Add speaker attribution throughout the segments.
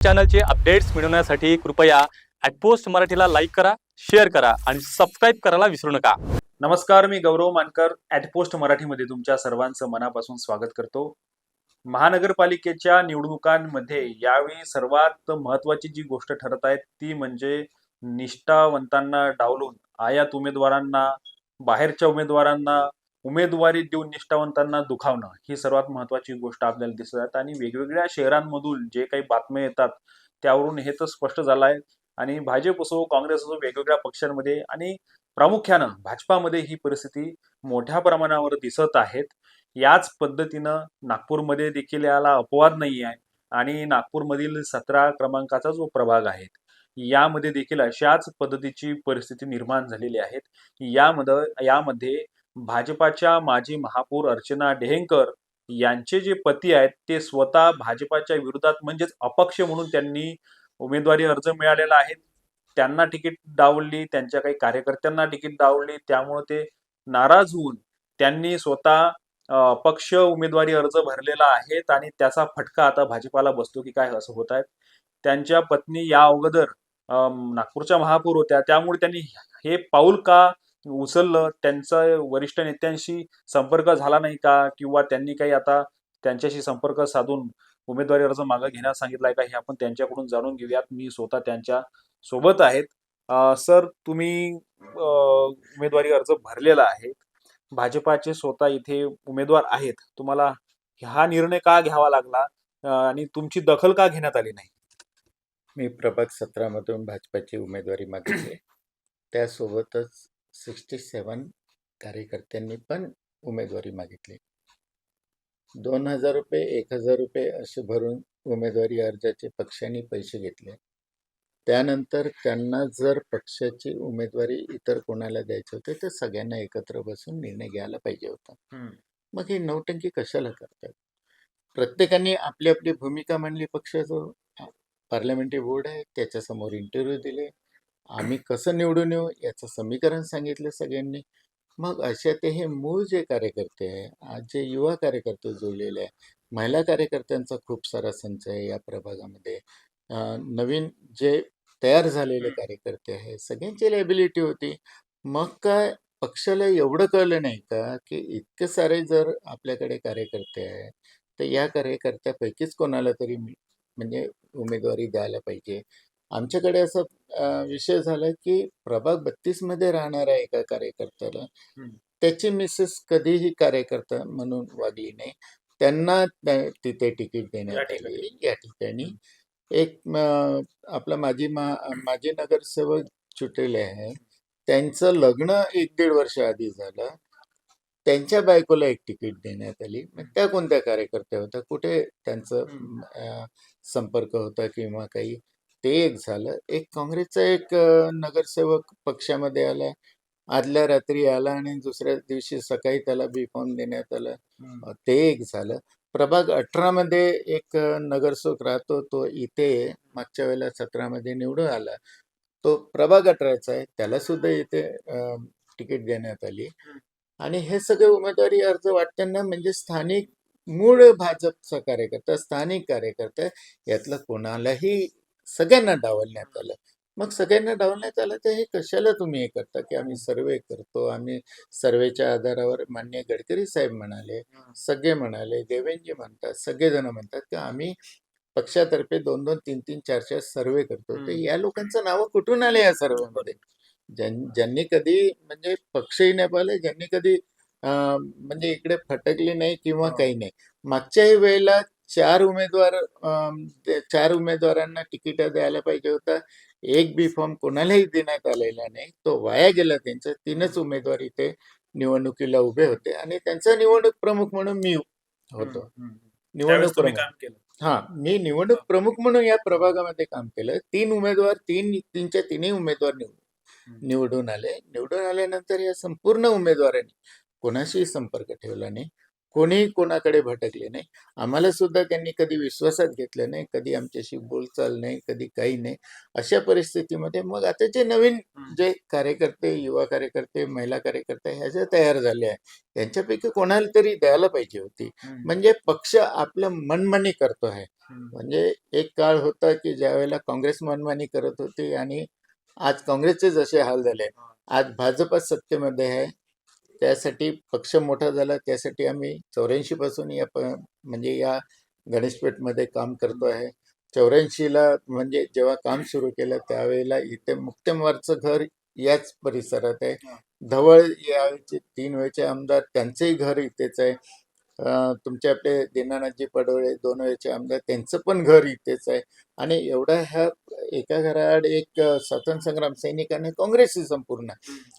Speaker 1: चॅनलचे updates मिळवण्यासाठी कृपया @post मराठीला लाईक करा, शेअर करा आणि सबस्क्राईब करायला विसरू नका.
Speaker 2: नमस्कार, मी गौरव मानकर @पोस्ट मराठीमध्ये तुमच्या सर्वांचं मनापासून स्वागत करतो. महानगरपालिकेच्या निवडणुकांमध्ये यावेळी सर्वात महत्त्वाची जी गोष्ट ठरत आहे ती म्हणजे निष्ठावंतांना डावलून आयात उमेदवारांना, बाहेरच्या उमेदवारांना उमेदवारी देऊन निष्ठावंतांना दुखावणं ही सर्वात महत्त्वाची गोष्ट आपल्याला दिसत आहे. आणि वेगवेगळ्या शहरांमधून जे काही बातम्या येतात त्यावरून हे तर स्पष्ट झालं आहे. आणि भाजप असो, काँग्रेस असो, वेगवेगळ्या पक्षांमध्ये आणि प्रामुख्यानं भाजपामध्ये ही परिस्थिती मोठ्या प्रमाणावर दिसत आहेत. याच पद्धतीनं नागपूरमध्ये देखील याला अपवाद नाही आहे. आणि नागपूरमधील 17 क्रमांकाचा जो प्रभाग आहे यामध्ये देखील अशाच पद्धतीची परिस्थिती निर्माण झालेली आहे. यामध्ये भाजपाच्या माजी महापौर अर्चना डेहंकर यांचे जे पती आहेत ते स्वतः भाजपाच्या विरोधात म्हणजेच अपक्ष म्हणून त्यांनी उमेदवारी अर्ज मिळालेला आहे. त्यांना तिकीट डावलली, त्यांच्या काही कार्यकर्त्यांना तिकीट डावलली, त्यामुळे ते नाराज होऊन त्यांनी स्वतः अपक्ष उमेदवारी अर्ज भरलेला आहे. आणि त्याचा फटका आता भाजपाला बसतो की काय असं होत आहे. त्यांच्या पत्नी या अगोदर नागपूरच्या महापौर होत्या, त्यामुळे त्यांनी हे पाऊल का उचललं, त्यांचा वरिष्ठ नेत्यांशी संपर्क झाला नाही का, किंवा त्यांनी काही आता त्यांच्याशी संपर्क साधून उमेदवारी अर्ज मागे घेण्यास सांगितलाय का, हे आपण त्यांच्याकडून जाणून घेऊयात. मी स्वतः त्यांच्या सोबत आहेत. सर, तुम्ही उमेदवारी अर्ज भरलेला आहे, भाजपाचे स्वतः इथे उमेदवार आहेत, तुम्हाला हा निर्णय का घ्यावा लागला आणि तुमची दखल का घेण्यात आली नाही?
Speaker 3: मी प्रभाग 17 मधून भाजपाची उमेदवारी मागितली. त्यासोबतच 67 कार्यकर्त्यांनी पण उमेदवारी मागितली. 2000 रुपये, 1000 रुपये असे भरून उमेदवारी अर्जाचे पक्षांनी पैसे घेतले. त्यानंतर त्यांना जर पक्षाची उमेदवारी इतर कोणाला द्यायची होते तर सगळ्यांना एकत्र बसून निर्णय घ्यायला पाहिजे होता. मग हे नौटंकी कशाला करतात? प्रत्येकाने आपली आपली भूमिका मांडली. पक्षाचं पार्लमेंटरी बोर्ड आहे, त्याच्यासमोर इंटरव्ह्यू दिले, आम्ही कसं निवडून येऊ याचं समीकरण सांगितलं सगळ्यांनी. मग अशा ते हे मूळ जे कार्यकर्ते आहे, आज जे युवा कार्यकर्ते जोडलेले आहे, महिला कार्यकर्त्यांचा खूप सारा संच आहे या प्रभागामध्ये. नवीन जे तयार झालेले कार्यकर्ते आहे, सगळ्यांची लायबिलिटी होती. मग काय पक्षाला एवढं कळलं नाही का की इतके सारे जर आपल्याकडे कार्यकर्ते आहे तर या कार्यकर्त्यापैकीच कोणाला तरी म्हणजे उमेदवारी द्यायला पाहिजे. आमच्याकडे असा विषय झाला की प्रभाग 32 मध्ये राहणाऱ्या एका कार्यकर्त्याला त्याची मिसेस कधीही कार्यकर्ता म्हणून वागली नाही. त्यांना तिथे तिकीट देण्यात आले. या ठिकाणी एक आपला माजी नगरसेवक सुटलेले आहे, त्यांचं लग्न 1-1.5 वर्ष आधी झालं, त्यांच्या बायकोला एक तिकीट देण्यात आली. मग त्या कोणत्या कार्यकर्त्या होत्या, कुठे त्यांचं संपर्क होता किंवा काही? ते एक झालं. एक काँग्रेसचा एक नगरसेवक पक्षामध्ये आला, आदल्या रात्री आला आणि दुसऱ्या दिवशी सकाळी त्याला बी फॉर्म देण्यात आलं. ते एक झालं. प्रभाग 18 मध्ये एक नगरसेवक राहतो, तो इथे मागच्या वेळेला 17 मध्ये निवडून आला, तो प्रभाग 18चा आहे, त्याला सुद्धा इथे तिकीट देण्यात आली. आणि हे सगळे उमेदवारी अर्ज वाटताना म्हणजे स्थानिक मूळ भाजपचा कार्यकर्ता, स्थानिक कार्यकर्ता, यातलं कोणालाही सगळ्यांना डावलण्यात आलं. मग सगळ्यांना डावलण्यात आलं तर हे कशाला तुम्ही हे करता की आम्ही सर्वे करतो, आम्ही सर्वेच्या आधारावर माननीय गडकरी साहेब म्हणाले, सगळे म्हणाले, देवेंद्रजी म्हणतात, सगळेजण म्हणतात की आम्ही पक्षातर्फे 2-2, 3-3, 4-4 सर्वे करतो. तर या लोकांचं नावं कुठून आले या सर्वेमध्ये? ज्यांनी कधी म्हणजे पक्षही नाही पाहिले, ज्यांनी कधी म्हणजे इकडे फटकले नाही किंवा काही नाही. मागच्याही वेळेला 4 उमेदवारांना तिकीट द्यायला पाहिजे होता. एक बी फॉर्म कोणालाही देण्यात आलेला नाही, तो वाया गेला त्यांचा. 3च उमेदवार इथे निवडणुकीला उभे होते आणि त्यांचा निवडणूक प्रमुख म्हणून मी होतो. निवडणूक प्रमुख, मी निवडणूक प्रमुख म्हणून या प्रभागामध्ये काम केलं. 3 उमेदवार, तीनच्या तिन्ही उमेदवार निवडून आले. निवडून आल्यानंतर या संपूर्ण उमेदवारांनी कोणाशीही संपर्क ठेवला नाही. कोणी कोणाकडे भटकले नाही. आम्हाला सुद्धा त्यांनी कधी विश्वासात घेतलं नाही, कधी आमच्याशी बोलचाल नाही, कधी काही नाही. अशा परिस्थितीमध्ये मग आता जे नवीन जे कार्यकर्ते, युवा कार्यकर्ते, महिला कार्यकर्ते ह्या ज्या तयार झाले आहे, त्यांच्यापैकी कोणाला तरी द्यायला पाहिजे होती. म्हणजे पक्ष आपलं मनमानी करतो आहे. म्हणजे एक काळ होता की ज्यावेळेला काँग्रेस मनमानी करत होती आणि आज काँग्रेसचे जसे हाल झाले, आज भाजप सत्तेमध्ये आहे. त्यासाठी पक्ष मोठा झाला, त्यासाठी आम्ही 84 पासून म्हणजे या गणेशपेठमध्ये काम करतो आहे. 84ला म्हणजे जेव्हा काम सुरू केलं त्यावेळेला इथे मुक्तेमवारचं घर याच परिसरात आहे. धवळ यावेळेचे 3 वेळचे आमदार त्यांचंही घर इथेच आहे. तुमचे आपले दीनानाथजी पडोळे 2 वेळचे आमदार त्यांचं पण घर इथेच आहे. आणि एवढा ह्या एका घराआड एक स्वातंत्र्य संग्राम सैनिकाने काँग्रेसची संपूर्ण.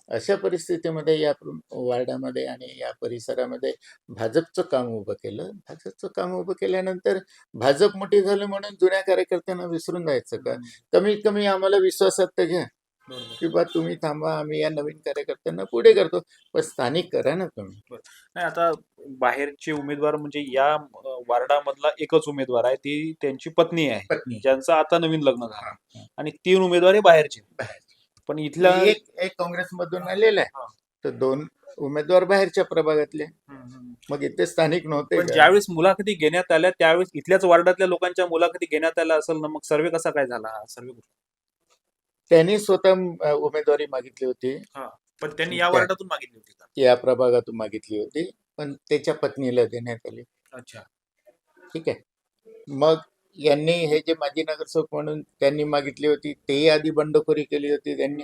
Speaker 3: अशा परिस्थितीमध्ये या वार्डामध्ये आणि या परिसरामध्ये भाजपचं काम उभं केलं. भाजपचं काम उभं केल्यानंतर भाजप मोठी झाली म्हणून जुन्या कार्यकर्त्यांना विसरून जायचं का? कमीत कमी आम्हाला विश्वासात तर घ्या की बा तुम्ही थांबा, आम्ही या नवीन कार्यकर्त्यांना पुढे करतो. पण स्थानिक करा ना तुम्ही.
Speaker 2: नाही, आता बाहेरचे उमेदवार म्हणजे या वार्डामधला एकच उमेदवार आहे, ती त्यांची पत्नी आहे,
Speaker 3: पत्नी
Speaker 2: ज्यांचं आता नवीन लग्न झालं.
Speaker 3: हा.
Speaker 2: आणि 3 उमेदवार हे बाहेरचे.
Speaker 3: बाहेरचे.
Speaker 2: पण इथल्या
Speaker 3: एक एक काँग्रेसमधून आलेला आहे, तर 2 उमेदवार बाहेरच्या प्रभागातले. मग इथे स्थानिक नव्हते
Speaker 2: पण
Speaker 3: का?
Speaker 2: ज्यावेळेस मुलाखती घेण्यात आल्या त्यावेळेस इथल्याच वार्डातल्या लोकांच्या मुलाखती घेण्यात आल्या असेल ना, मग सर्वे कसा काय झाला हा सर्वे?
Speaker 3: त्यांनी स्वतः उमेदवारी मागितली होती,
Speaker 2: पण त्यांनी या
Speaker 3: त्या-
Speaker 2: वार्डातून मागितली होती का?
Speaker 3: या प्रभागातून मागितली होती, पण त्याच्या पत्नीला देण्यात आली.
Speaker 2: अच्छा.
Speaker 3: ठीक आहे. मग यांनी हे जे माजी नगरसेवक म्हणून त्यांनी मागितली होती, तेही आधी बंडखोरी केली होती त्यांनी.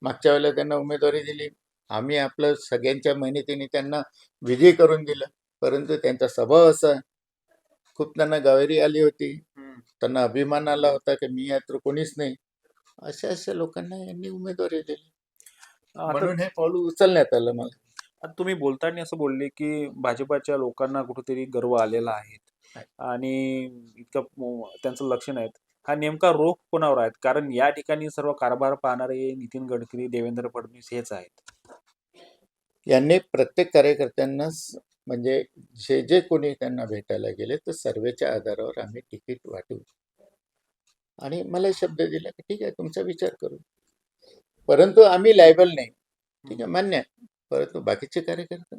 Speaker 3: मागच्या वेळेला त्यांना उमेदवारी दिली. आम्ही आपलं सगळ्यांच्या मेहनतीने त्यांना विजयी करून दिलं. परंतु त्यांचा स्वभाव असा, खूप त्यांना गावेरी आली होती. त्यांना अभिमान आला होता की मी या तर कोणीच नाही. अशा लोकांना यांनी उमेदवारी दिली.
Speaker 2: आता
Speaker 3: म्हणून हे पाऊल उचलण्यात आलं मला.
Speaker 2: आता तुम्ही बोलताना असं बोलले की भाजपाच्या लोकांना कुठेतरी गर्व आलेला आहे आणि इतकं त्यांचं लक्ष नाहीत. हा नेमका रोख कोणावर आहेत? कारण या ठिकाणी सर्व कारभार पाहणारे नितीन गडकरी, देवेंद्र फडणवीस हेच आहेत.
Speaker 3: यांनी प्रत्येक कार्यकर्त्यांना म्हणजे जे कोणी त्यांना भेटायला गेले तर सर्वेच्या आधारावर आम्ही तिकीट वाटू. आणि मला शब्द दिला की ठीक आहे तुमचा विचार करू, परंतु आम्ही लायबल नाही. ठीक आहे, मान्य आहे. परंतु बाकीचे कार्यकर्ते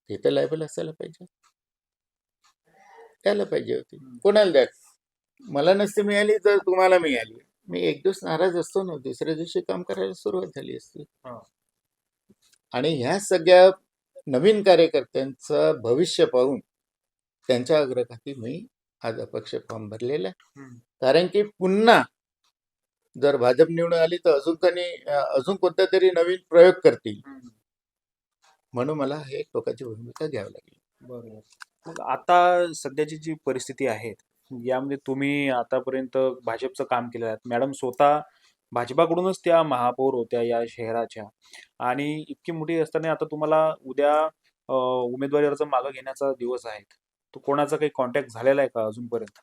Speaker 3: हे तर लायबल असायला पाहिजे, त्याला पाहिजे होती. कोणाला द्या, मला नसती मिळाली तर तुम्हाला मिळाली. मी एक दिवस नाराज असतो ना, दुसऱ्या दिवशी काम करायला सुरुवात झाली असती. आणि ह्या सगळ्या नवीन कार्यकर्त्यांचं भविष्य पाहून त्यांच्या अग्रभागी मी आज अपक्ष फॉर्म भरलेला आहे. कारण की पुन्हा जर भाजप निवडून आली तर अजून कोणता तरी नवीन प्रयोग करतील, म्हणून मला हे टोकाची भूमिका घ्यावी लागली.
Speaker 2: बरोबर. मग आता सध्याची जी परिस्थिती आहे यामध्ये तुम्ही आतापर्यंत भाजपचं काम केलं आहे. मॅडम स्वतः भाजपाकडूनच त्या महापौर होत्या या शहराच्या आणि इतकी मोठी असताना आता तुम्हाला उद्या उमेदवारी अर्ज मागं घेण्याचा दिवस आहे. तो कोणाचा काही कॉन्टॅक्ट झालेला आहे का अजूनपर्यंत?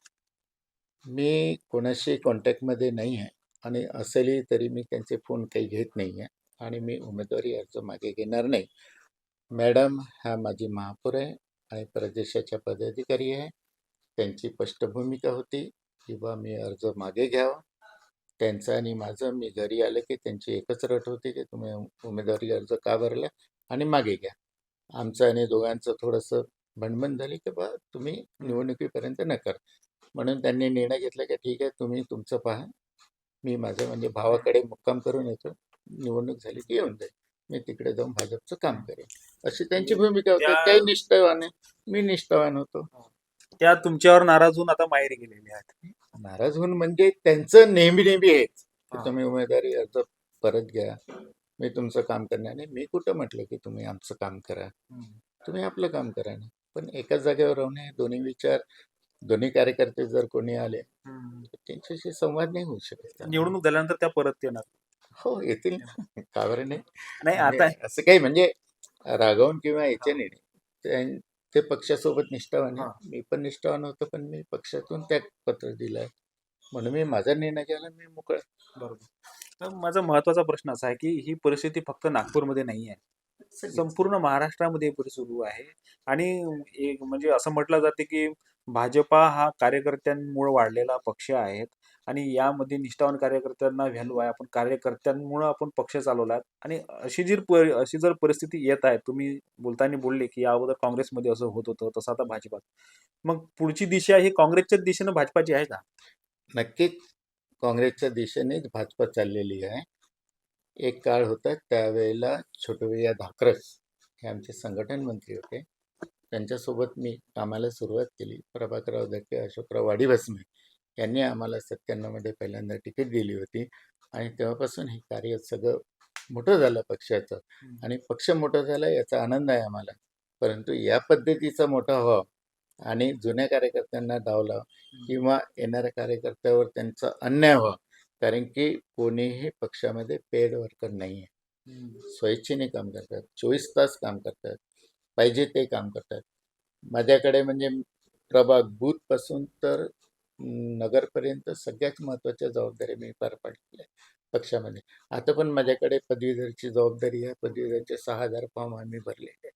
Speaker 3: मी कोणाशी कॉन्टॅक्टमध्ये नाही आहे आणि असेलही तरी मी त्यांचे फोन काही घेत नाही आहे आणि मी उमेदवारी अर्ज मागे घेणार नाही. मॅडम हा माझी महापौर आहे आणि प्रदेशाच्या पदाधिकारी आहे. त्यांची स्पष्ट भूमिका होती की बा मी अर्ज मागे घ्यावा. त्यांचं आणि माझं, मी घरी आलं की त्यांची एकच रट होती की तुम्ही उमेदवारी अर्ज का भरला आणि मागे घ्या. आमचं आणि दोघांचं थोडंसं भणभण झाली की बा तुम्ही निवडणुकीपर्यंत नका. म्हणून त्यांनी निर्णय घेतला की ठीक आहे तुम्ही तुमचं पहा, मी माझं म्हणजे भावाकडे मुक्काम करून येतो, निवडणूक झाली की येऊन जाईल, मी तिकडे जाऊन भाजपचं काम करेन. अशी त्यांची भूमिका होती. काही निष्ठावान आहे, मी निष्ठावान होतो.
Speaker 2: त्या तुमच्यावर नाराज होऊन आता माहेरी गेलेले आहेत.
Speaker 3: नाराज होऊन म्हणजे त्यांचं नेहमी हेच की तुम्ही उमेदवारी अर्ज परत घ्या, मी तुमचं काम करणार नाही. मी कुठं म्हटलं की तुम्ही आमचं काम करा, तुम्ही आपलं काम करा ना. पण एकाच जागेवर राहू नये. दोन्ही विचार, दोन्ही कार्यकर्ते जर कोणी आले तर त्यांच्याशी संवाद नाही होऊ शकत.
Speaker 2: निवडणूक झाल्यानंतर त्या परत येणार.
Speaker 3: हो येतील ना, का बरं नाही.
Speaker 2: नाही
Speaker 3: म्हणजे
Speaker 2: आता
Speaker 3: असं काही म्हणजे रागवून किंवा याच्याने नाही. ते पक्षासोबत निष्ठावान आहे. मी पण निष्ठावान होतो, पण मी पक्षातून त्यागपत्र दिलंय म्हणून मी माझा निर्णय घ्यायला मी मोकळा.
Speaker 2: बरोबर. तर माझा महत्वाचा प्रश्न असा आहे की ही परिस्थिती फक्त नागपूरमध्ये नाही आहे, संपूर्ण महाराष्ट्रामध्ये हे सुरू आहे. आणि एक म्हणजे असं म्हटलं जाते की भाजपा हा कार्यकर्त्यांमुळे वाढलेला पक्ष आहे आणि यामध्ये निष्ठावान कार्यकर्त्यांना व्हॅल्यू आहे. आपण कार्यकर्त्यांमुळे आपण पक्ष चालवला आहे. आणि अशी जर परिस्थिती येत आहे, तुम्ही बोलताना बोलले की या अगोदर काँग्रेसमध्ये असं होत होतं, तसं आता भाजपात. मग पुढची दिशा ही काँग्रेसच्याच दिशेनं भाजपाची आहे का?
Speaker 3: नक्कीच काँग्रेसच्या दिशेनेच भाजपा चाललेली आहे. एक काळ होता त्यावेळेला छोटुभैया धाकरस हे आमचे संघटन मंत्री होते. त्यांच्यासोबत मी कामाला सुरुवात केली. प्रभाकरराव धक्के, अशोकराव वाडीभस्मे यांनी आम्हाला 97मध्ये पहिल्यांदा तिकीट दिली होती आणि तेव्हापासून हे कार्य सगळं मोठं झालं पक्षाचं. आणि पक्ष मोठा झाला याचा आनंद आहे आम्हाला. परंतु या पद्धतीचा मोठा व्हावा आणि जुन्या कार्यकर्त्यांना डावला किंवा येणाऱ्या कार्यकर्त्यावर त्यांचा अन्याय व्हावा. कारण की कोणीही पक्षामध्ये पेड वर्कर नाही आहे. स्वेच्छेने काम करतात, 24 तास काम करतात, पाहिजे ते काम करतात. माझ्याकडे म्हणजे प्रभाग बूथपासून तर नगरपर्यंत सगळ्यात महत्त्वाच्या जबाबदाऱ्या मी पार पाडलेल्या आहे पक्षामध्ये. आता पण माझ्याकडे पदवीधरची जबाबदारी आहे. पदवीधरचे 6,000 फॉर्म आम्ही भरलेले आहेत.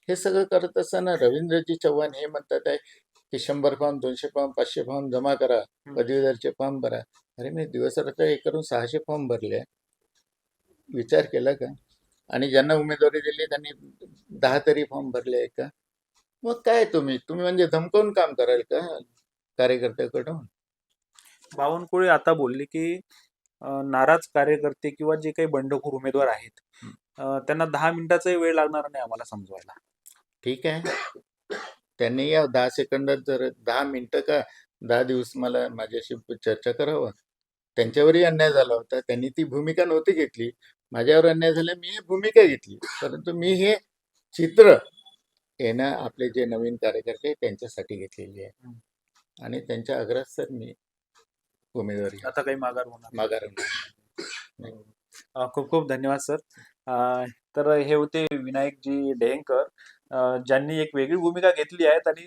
Speaker 3: हे सगळं करत असताना रवींद्रजी चव्हाण हे म्हणतात आहे की 100 फॉर्म, 200 फॉर्म, 500 फॉर्म जमा करा, पदवीधरचे फॉर्म भरा. अरे मी दिवसरात्र हे करून 600 फॉर्म भरले. विचार केला का? आणि ज्यांना उमेदवारी दिली त्यांनी 10 तरी फॉर्म भरले आहे का? मग काय तुम्ही म्हणजे धमकावून काम कराल का कार्यकर्त्याकडून?
Speaker 2: बावनकुळे आता बोलले की नाराज कार्यकर्ते किंवा जे काही बंडखोर उमेदवार आहेत, त्यांना 10 मिनिटाचाही वेळ लागणार नाही आम्हाला समजवायला.
Speaker 3: ठीक आहे. त्यांनी या 10 सेकंदात जर 10 मिनिटं का 10 दिवस मला माझ्याशी चर्चा करावं. त्यांच्यावरही अन्याय झाला होता. त्यांनी ती भूमिका नव्हती घेतली. माझ्यावर अन्याय झाला, मी ही भूमिका घेतली. परंतु मी हे चित्र येणं आपले जे नवीन कार्यकर्ते त्यांच्यासाठी घेतलेली आहे आणि त्यांच्या आग्रहासर मी उमेदवारी
Speaker 2: आता काही माघार होणार नाही.
Speaker 3: माघार नाही.
Speaker 2: खूप खूप धन्यवाद सर. तर हे होते विनायकजी डेहंकर, ज्यांनी एक वेगळी भूमिका घेतली आहे आणि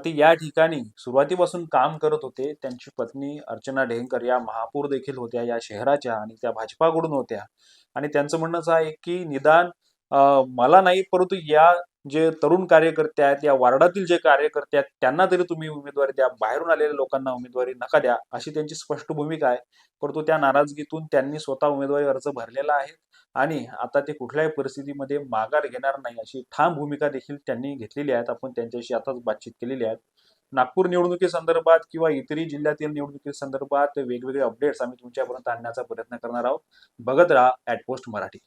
Speaker 2: ते या ठिकाणी सुरुवातीपासून काम करत होते. त्यांची पत्नी अर्चना डेहंकर या महापौर देखील होत्या या शहराच्या आणि त्या भाजपाकडून होत्या. आणि त्यांचं म्हणणंच आहे की निदान मला नाही, परंतु या जे तरुण कार्यकर्ते आहेत, या वार्डातील जे कार्यकर्ते आहेत, त्यांना तरी तुम्ही उमेदवारी द्या, बाहेरून आलेल्या लोकांना उमेदवारी नका द्या, अशी त्यांची स्पष्ट भूमिका आहे. परंतु त्या नाराजगीतून त्यांनी स्वतः उमेदवारी अर्ज भरलेला आहे आणि आता ते कुठल्याही परिस्थितीमध्ये माघार घेणार नाही अशी ठाम भूमिका देखील त्यांनी घेतलेली आहे. आपण त्यांच्याशी आताच बातचीत केलेली आहे. नागपूर निवडणुकीसंदर्भात किंवा इतरही जिल्ह्यातील निवडणुकीसंदर्भात वेगवेगळे अपडेट्स आम्ही तुमच्यापर्यंत आणण्याचा प्रयत्न करणार आहोत. बघत राहा @पोस्ट मराठी.